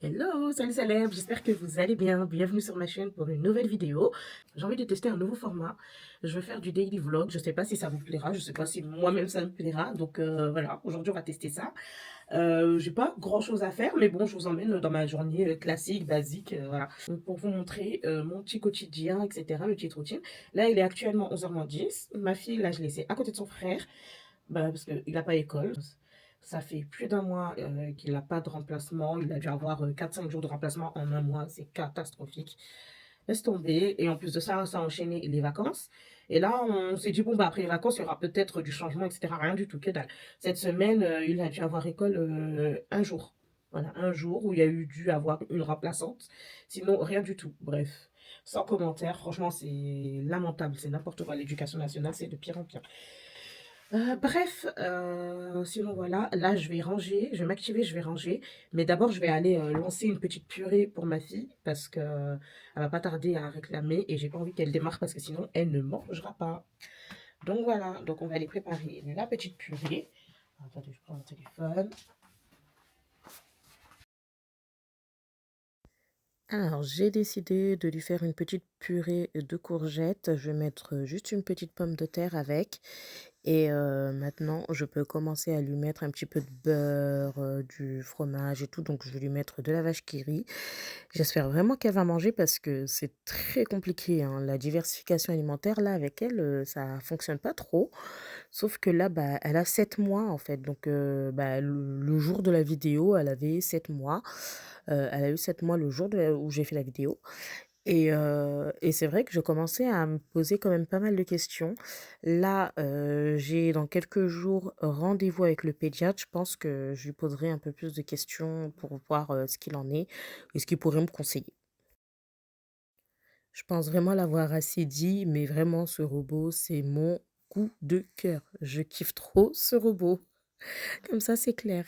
Hello, salut Salem, j'espère que vous allez bien. Bienvenue sur ma chaîne pour une nouvelle vidéo. J'ai envie de tester un nouveau format. Je vais faire du daily vlog. Je ne sais pas si ça vous plaira, je ne sais pas si moi-même ça me plaira. Donc voilà, aujourd'hui on va tester ça. J'ai pas grand chose à faire, mais bon, je vous emmène dans ma journée classique, basique. Voilà. Donc, pour vous montrer mon petit quotidien, etc., mes petites routines. Là, il est actuellement 11h10. Ma fille, là, je l'ai laissée à côté de son frère. Bah, parce qu'il n'a pas école. Ça fait plus d'un mois qu'il n'a pas de remplacement. Il a dû avoir 4-5 jours de remplacement en un mois. C'est catastrophique. Laisse tomber. Et en plus de ça, ça a enchaîné les vacances. Et là, on s'est dit, bon, bah, après les vacances, il y aura peut-être du changement, etc. Rien du tout, que dalle. Cette semaine, il a dû avoir école un jour. Voilà, un jour où il y a eu dû avoir une remplaçante. Sinon, rien du tout. Bref, sans commentaire. Franchement, c'est lamentable. C'est n'importe quoi. L'éducation nationale, c'est de pire en pire. Bref, sinon voilà, là je vais ranger, je vais m'activer, je vais ranger. Mais d'abord, je vais aller lancer une petite purée pour ma fille parce que elle va pas tarder à réclamer et j'ai pas envie qu'elle démarre parce que sinon elle ne mangera pas. Donc voilà, donc on va aller préparer la petite purée. Attendez, je prends mon téléphone. Alors, j'ai décidé de lui faire une petite purée de courgettes. Je vais mettre juste une petite pomme de terre avec. Et maintenant, je peux commencer à lui mettre un petit peu de beurre, du fromage et tout. Donc, je vais lui mettre de la vache qui rit. J'espère vraiment qu'elle va manger parce que c'est très compliqué, hein. La diversification alimentaire, là, avec elle, ça fonctionne pas trop. Sauf que là, bah, elle a 7 mois, en fait. Donc, bah, le jour de la vidéo, elle avait 7 mois. Elle a eu 7 mois le jour où j'ai fait la vidéo. Et c'est vrai que je commençais à me poser quand même pas mal de questions. Là, j'ai dans quelques jours rendez-vous avec le pédiatre. Je pense que je lui poserai un peu plus de questions pour voir ce qu'il en est et ce qu'il pourrait me conseiller. Je pense vraiment l'avoir assez dit, mais vraiment, ce robot, c'est mon coup de cœur. Je kiffe trop ce robot. Comme ça, c'est clair.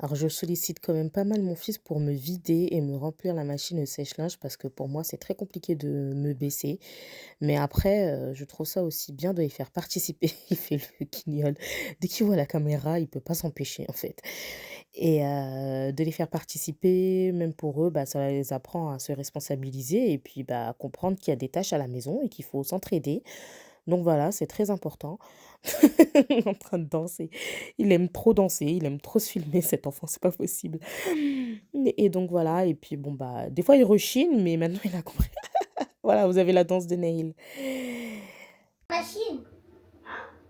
Alors, je sollicite quand même pas mal mon fils pour me vider et me remplir la machine sèche-linge parce que pour moi, c'est très compliqué de me baisser. Mais après, je trouve ça aussi bien de les faire participer. Il fait le guignol. Dès qu'il voit la caméra, il peut pas s'empêcher, en fait. Et de les faire participer, même pour eux, bah, ça les apprend à se responsabiliser et puis, bah, à comprendre qu'il y a des tâches à la maison et qu'il faut s'entraider. Donc voilà, c'est très important. En train de danser. Il aime trop danser, il aime trop se filmer cet enfant, c'est pas possible. Et donc voilà et puis bon, bah, des fois il rechigne mais maintenant il a compris. Voilà, vous avez la danse de Neil. Machine.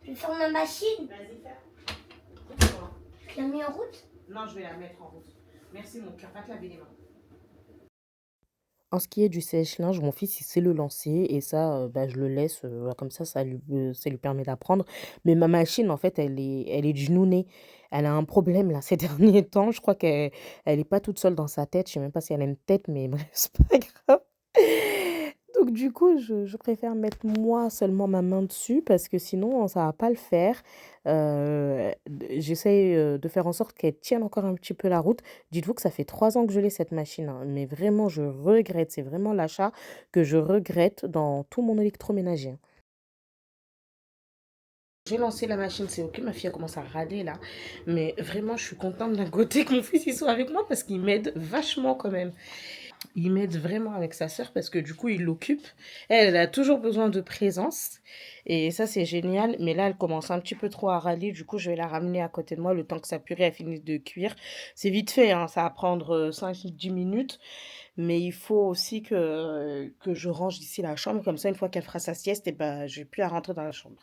Je vais faire ma machine. Vas-y, fais. Je l'ai mis en route. Non, je vais la mettre en route. Merci mon cœur, va te laver les mains. En ce qui est du sèche-linge, mon fils, il sait le lancer et ça, bah, je le laisse, comme ça lui permet d'apprendre. Mais ma machine, en fait, elle est genounée. Elle a un problème là ces derniers temps. Je crois qu'elle est pas toute seule dans sa tête. Je sais même pas si elle a une tête, mais bref, c'est pas grave. Donc du coup, je préfère mettre moi seulement ma main dessus parce que sinon ça va pas le faire. J'essaye, de faire en sorte qu'elle tienne encore un petit peu la route. Dites-vous que ça fait 3 ans que je l'ai cette machine, hein, mais vraiment je regrette, c'est vraiment l'achat que je regrette dans tout mon électroménager, hein. J'ai lancé la machine, c'est OK, ma fille a commencé à râler là, mais vraiment je suis contente d'un côté que mon fils il soit avec moi parce qu'il m'aide vachement quand même. Il m'aide vraiment avec sa sœur parce que du coup, il l'occupe. Elle, elle a toujours besoin de présence. Et ça, c'est génial. Mais là, elle commence un petit peu trop à râler. Du coup, je vais la ramener à côté de moi le temps que sa purée a fini de cuire. C'est vite fait, hein, ça va prendre 5-10 minutes. Mais il faut aussi que je range ici la chambre. Comme ça, une fois qu'elle fera sa sieste, et ben, je n'ai plus à rentrer dans la chambre.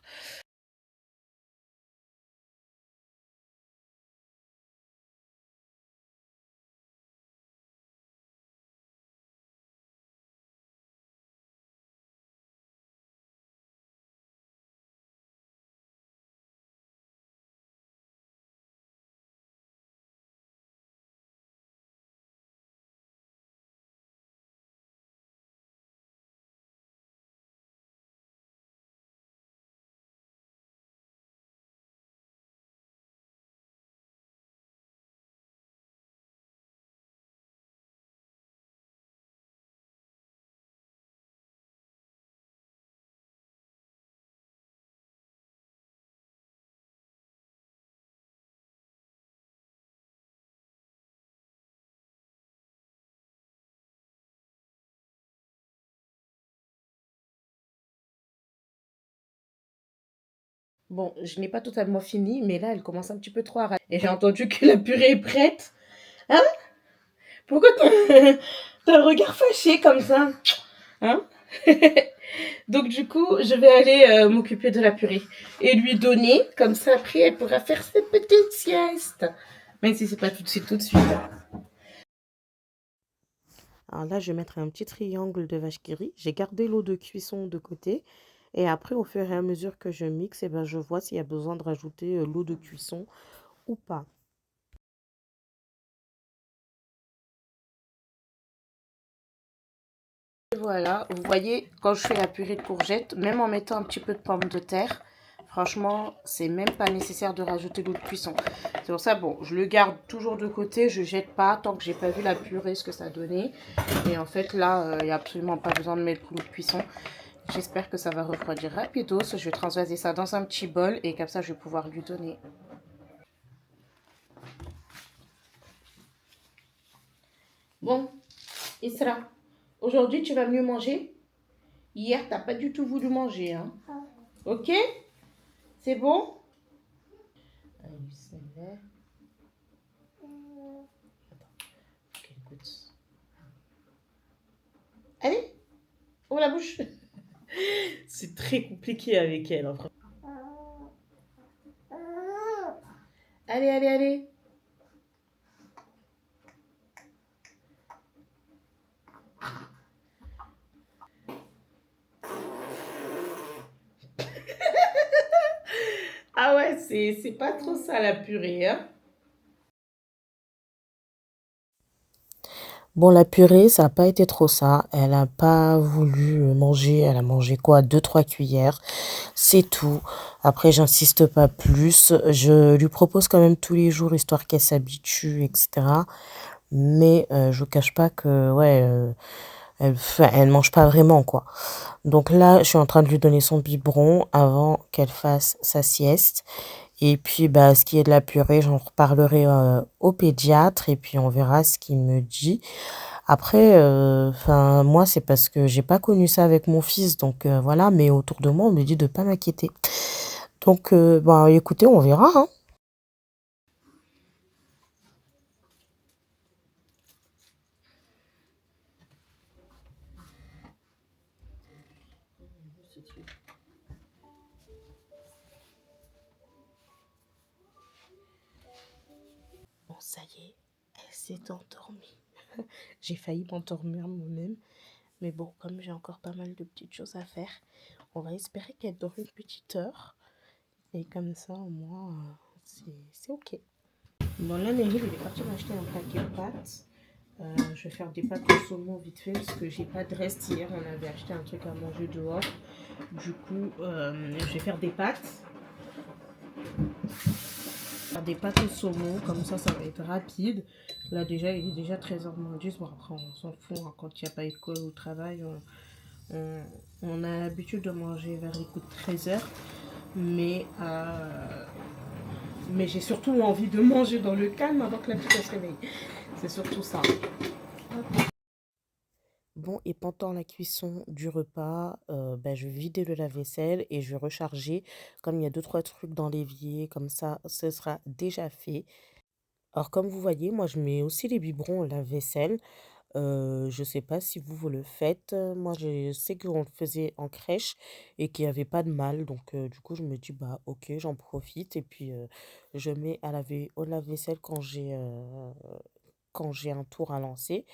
Bon, je n'ai pas totalement fini, mais là, elle commence un petit peu trop à rater. Et j'ai entendu que la purée est prête. Hein? Pourquoi t'as un regard fâché comme ça? Hein? Donc du coup, je vais aller m'occuper de la purée et lui donner. Comme ça, après, elle pourra faire ses petites siestes. Même si c'est pas tout de suite, tout de suite. Alors là, je vais mettre un petit triangle de vache qui rit. J'ai gardé l'eau de cuisson de côté. Et après, au fur et à mesure que je mixe, eh ben, je vois s'il y a besoin de rajouter l'eau de cuisson ou pas. Voilà, vous voyez, quand je fais la purée de courgettes, même en mettant un petit peu de pommes de terre, franchement, c'est même pas nécessaire de rajouter l'eau de cuisson. C'est pour ça, bon, je le garde toujours de côté, je jette pas tant que j'ai pas vu la purée, ce que ça donnait. Et en fait, là, il n'y a absolument pas besoin de mettre l'eau de cuisson. J'espère que ça va refroidir rapidos. Je vais transvaser ça dans un petit bol et comme ça, je vais pouvoir lui donner. Bon, Isra, aujourd'hui, tu vas mieux manger? Hier, t'as pas du tout voulu manger, hein? Ok? C'est bon? Allez, ouvre la bouche. C'est très compliqué avec elle, en fait. Allez, allez, allez. Ah ouais, c'est pas trop ça la purée, hein? Bon, la purée, ça n'a pas été trop ça. Elle n'a pas voulu manger. Elle a mangé quoi? Deux, trois cuillères. C'est tout. Après, j'insiste pas plus. Je lui propose quand même tous les jours, histoire qu'elle s'habitue, etc. Mais je vous cache pas que, ouais, elle mange pas vraiment, quoi. Donc là, je suis en train de lui donner son biberon avant qu'elle fasse sa sieste. Et puis, bah, ce qui est de la purée, j'en reparlerai au pédiatre et puis on verra ce qu'il me dit. Après, enfin, moi, c'est parce que j'ai pas connu ça avec mon fils, donc voilà. Mais autour de moi, on me dit de pas m'inquiéter. Donc, bah, écoutez, on verra, hein. Bon, ça y est, elle s'est endormie. J'ai failli m'endormir moi-même. Mais bon, comme j'ai encore pas mal de petites choses à faire, on va espérer qu'elle dort une petite heure. Et comme ça, au moins, c'est OK. Bon, là, Nehil, il est parti m'acheter un paquet de pâtes. Je vais faire des pâtes au saumon vite fait parce que j'ai pas de reste. Hier, on avait acheté un truc à manger dehors. Du coup, je vais faire des pâtes. Faire des pâtes au saumon, comme ça va être rapide. Là, déjà, il est déjà 13h moins 10. Bon, après, on s'en fout, hein, quand il n'y a pas école au travail. On a l'habitude de manger vers les coups de 13h. Mais j'ai surtout envie de manger dans le calme avant que la petite se réveille. C'est surtout ça. Bon, et pendant la cuisson du repas, ben, je vais vider le lave-vaisselle et je vais recharger. Comme il y a deux, trois trucs dans l'évier, comme ça, ce sera déjà fait. Alors, comme vous voyez, moi, je mets aussi les biberons au lave-vaisselle. Je sais pas si vous le faites. Moi, je sais qu'on le faisait en crèche et qu'il n'y avait pas de mal. Donc, du coup, je me dis, bah, ok, j'en profite. Et puis, je mets à laver au lave-vaisselle quand j'ai un tour à lancer.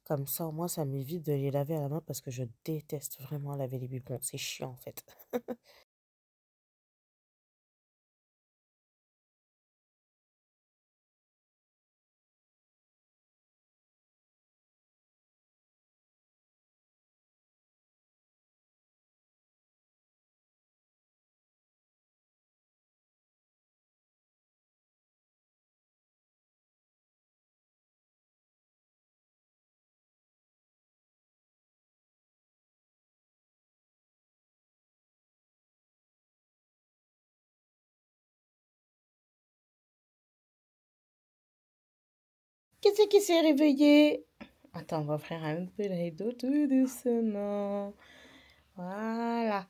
Comme ça, au moins, ça m'évite de les laver à la main parce que je déteste vraiment laver les biberons. C'est chiant, en fait. Qu'est-ce qui s'est réveillé? Attends, on va faire un peu le rideau tout doucement. Voilà.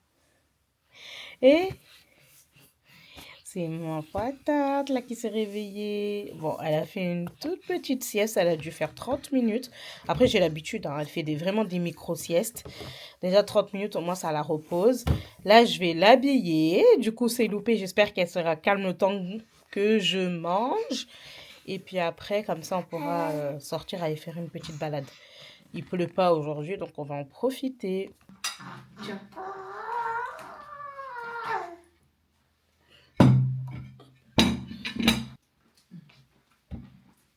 Et C'est mon patate là qui s'est réveillée. Bon, elle a fait une toute petite sieste. Elle a dû faire 30 minutes. Après, j'ai l'habitude, hein, elle fait vraiment des micro-siestes. Déjà 30 minutes, au moins, ça la repose. Là, je vais l'habiller. Du coup, c'est loupé. J'espère qu'elle sera calme le temps que je mange. Et puis après, comme ça, on pourra sortir, aller faire une petite balade. Il pleut pas aujourd'hui, donc on va en profiter. Tiens.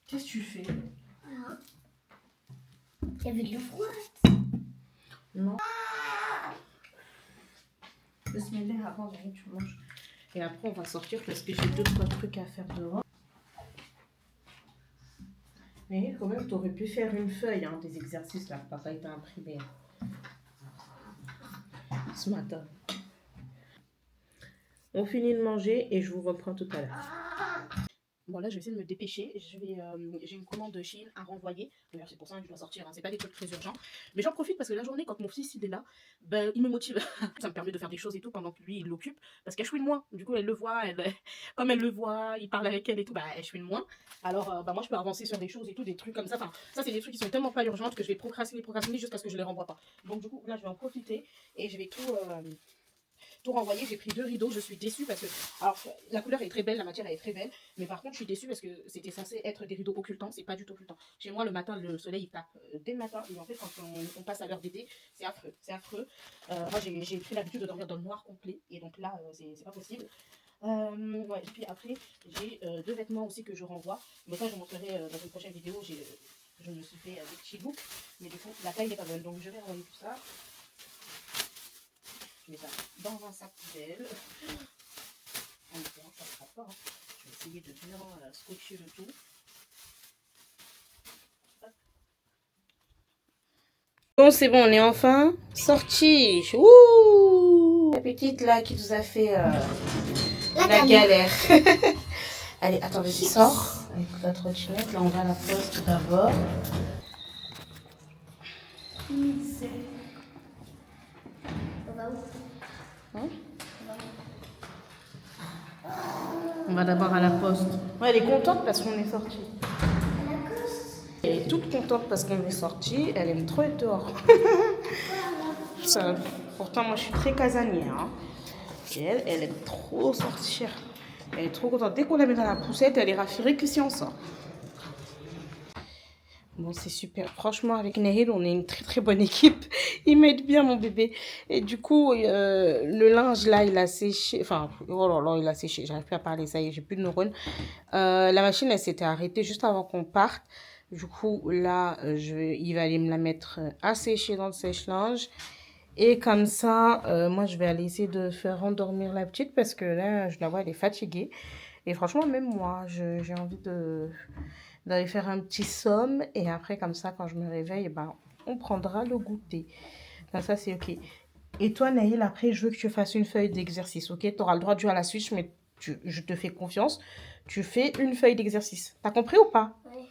Qu'est-ce que tu fais? Il y avait de l'eau froide. Non. Bismillah, avant, tu manges. Et après, on va sortir parce que j'ai 2-3 trucs à faire dehors. Mais quand même, tu aurais pu faire une feuille hein, des exercices là. Papa t'a imprimé ce matin. On finit de manger et je vous reprends tout à l'heure. Bon là je vais essayer de me dépêcher, j'ai une commande de Chine à renvoyer, d'ailleurs c'est pour ça que je dois sortir, hein. C'est pas des trucs très urgents, mais j'en profite parce que la journée quand mon fils il est là, ben, il me motive, ça me permet de faire des choses et tout pendant que lui il l'occupe, parce qu'elle chouine moins, du coup elle le voit, comme elle le voit, il parle avec elle et tout, bah elle chouine moins, alors bah, moi je peux avancer sur des choses et tout, des trucs comme ça, enfin ça c'est des trucs qui sont tellement pas urgents que je vais procrastiner jusqu'à ce que je les renvoie pas, donc du coup là je vais en profiter et je vais tout renvoyé, j'ai pris 2 rideaux, je suis déçue parce que, alors la couleur est très belle, la matière elle est très belle, mais par contre je suis déçue parce que c'était censé être des rideaux occultants, c'est pas du tout occultant. Chez moi le matin le soleil il tape dès le matin et en fait quand on passe à l'heure d'été c'est affreux, c'est affreux. Moi j'ai pris l'habitude de dormir dans le noir complet et donc là c'est pas possible. Ouais, et puis après j'ai 2 vêtements aussi que je renvoie, mais ça je vous montrerai dans une prochaine vidéo, je me suis fait des petits books, mais du coup la taille n'est pas bonne donc je vais renvoyer tout ça. Je mets ça dans un sac poubelle. En espérant que ça ne sera pas. Hein. Je vais essayer de bien scotcher le tout. Hop. Bon, c'est bon, on est enfin sorti. Ouh, la petite là qui nous a fait la galère. Allez, attends, vas-y, sors. Avec la trottinette, là on va à la poste d'abord. On va d'abord à la poste. Ouais, elle est contente parce qu'on est sorti. Elle est toute contente parce qu'on est sorti. Elle aime trop être dehors. Ça, pourtant, moi, je suis très casanière. Hein. Et elle aime trop sortir. Elle est trop contente. Dès qu'on la met dans la poussette, elle est rassurée que si on sort. Bon, c'est super. Franchement, avec Nahid, on est une très très bonne équipe. Il m'aide bien, mon bébé. Et du coup, le linge, là, il a séché. Enfin, oh là là, il a séché. J'arrive plus à parler, ça y est, j'ai plus de neurones. La machine, elle s'était arrêtée juste avant qu'on parte. Du coup, là, il va aller me la mettre à sécher dans le sèche-linge. Et comme ça, moi, je vais aller essayer de faire endormir la petite parce que là, je la vois, elle est fatiguée. Et franchement, même moi, j'ai envie d'aller faire un petit somme. Et après, comme ça, quand je me réveille, ben, on prendra le goûter. Comme ça, c'est OK. Et toi, Naïl, après, je veux que tu fasses une feuille d'exercice, OK? Tu auras le droit de jouer à la Switch, mais je te fais confiance. Tu fais une feuille d'exercice. T'as compris ou pas? Oui.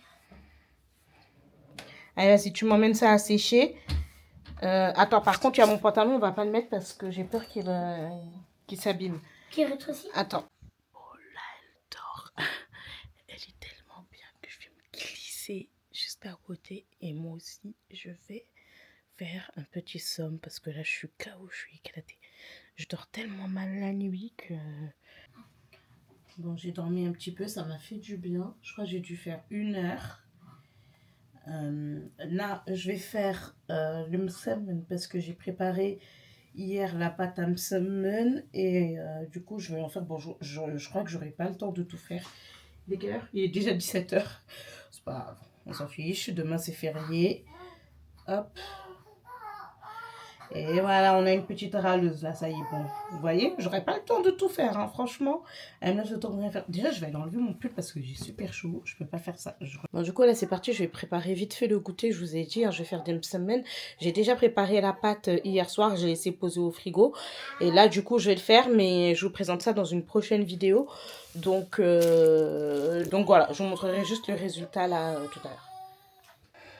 Allez, vas-y, tu m'emmènes ça à sécher. Attends, par contre, il y a mon pantalon, on va pas le mettre parce que j'ai peur qu'il s'abîme. Qui rétrécit? Attends. Oh là, elle dort. Elle est tellement bien que je vais me glisser juste à côté. Et moi aussi, je vais faire un petit somme parce que là, je suis KO, je suis éclatée. Je dors tellement mal la nuit que... Bon, j'ai dormi un petit peu, ça m'a fait du bien. Je crois que j'ai dû faire 1 heure. Là, je vais faire le msemen parce que j'ai préparé hier la pâte à msemen et du coup, je vais en faire. Bon, je crois que j'aurai pas le temps de tout faire. Il est quelle heure? Il est déjà 17h. C'est pas grave, on s'en fiche. Demain, c'est férié. Hop. Et voilà, on a une petite râleuse là, ça y est, bon. Vous voyez, j'aurais pas le temps de tout faire, hein, franchement. Elle me laisse le temps de rien faire. Déjà, je vais aller enlever mon pull parce que j'ai super chaud. Je peux pas faire ça. Bon, du coup, là, c'est parti. Je vais préparer vite fait le goûter. Je vous ai dit, hein, je vais faire des semaines. J'ai déjà préparé la pâte hier soir. J'ai laissé poser au frigo. Et là, du coup, je vais le faire, mais je vous présente ça dans une prochaine vidéo. Donc voilà, je vous montrerai juste le résultat là tout à l'heure.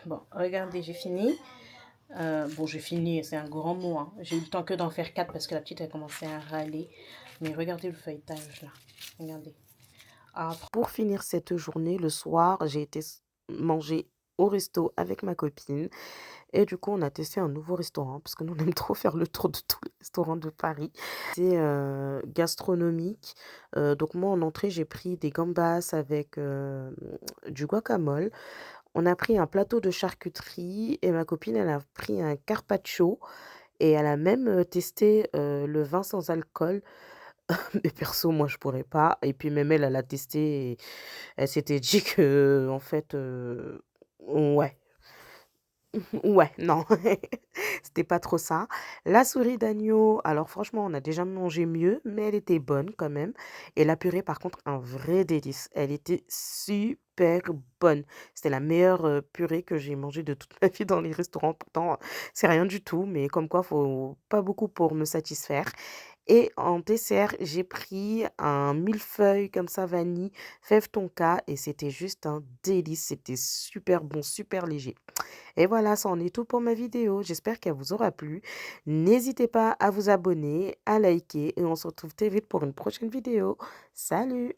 Bon, regardez, j'ai fini. Bon, j'ai fini, c'est un grand mot. Hein. J'ai eu le temps que d'en faire 4 parce que la petite a commencé à râler. Mais regardez le feuilletage là. Regardez. Pour finir cette journée, le soir, j'ai été manger au resto avec ma copine. Et du coup, on a testé un nouveau restaurant parce que nous, on aime trop faire le tour de tous les restaurants de Paris. C'est gastronomique. Donc moi, en entrée, j'ai pris des gambas avec du guacamole. On a pris un plateau de charcuterie et ma copine, elle a pris un carpaccio et elle a même testé le vin sans alcool. Mais perso, moi, je pourrais pas. Et puis même elle, elle a testé et elle s'était dit que, en fait, ouais. Ouais, non, c'était pas trop ça. La souris d'agneau, alors franchement, on a déjà mangé mieux, mais elle était bonne quand même. Et la purée, par contre, un vrai délice. Elle était super bonne. C'était la meilleure purée que j'ai mangée de toute ma vie dans les restaurants. Pourtant, c'est rien du tout, mais comme quoi, faut pas beaucoup pour me satisfaire. Et en dessert, j'ai pris un millefeuille comme ça, vanille, fève tonka, et c'était juste un délice. C'était super bon, super léger. Et voilà, ça en est tout pour ma vidéo. J'espère qu'elle vous aura plu. N'hésitez pas à vous abonner, à liker et on se retrouve très vite pour une prochaine vidéo. Salut!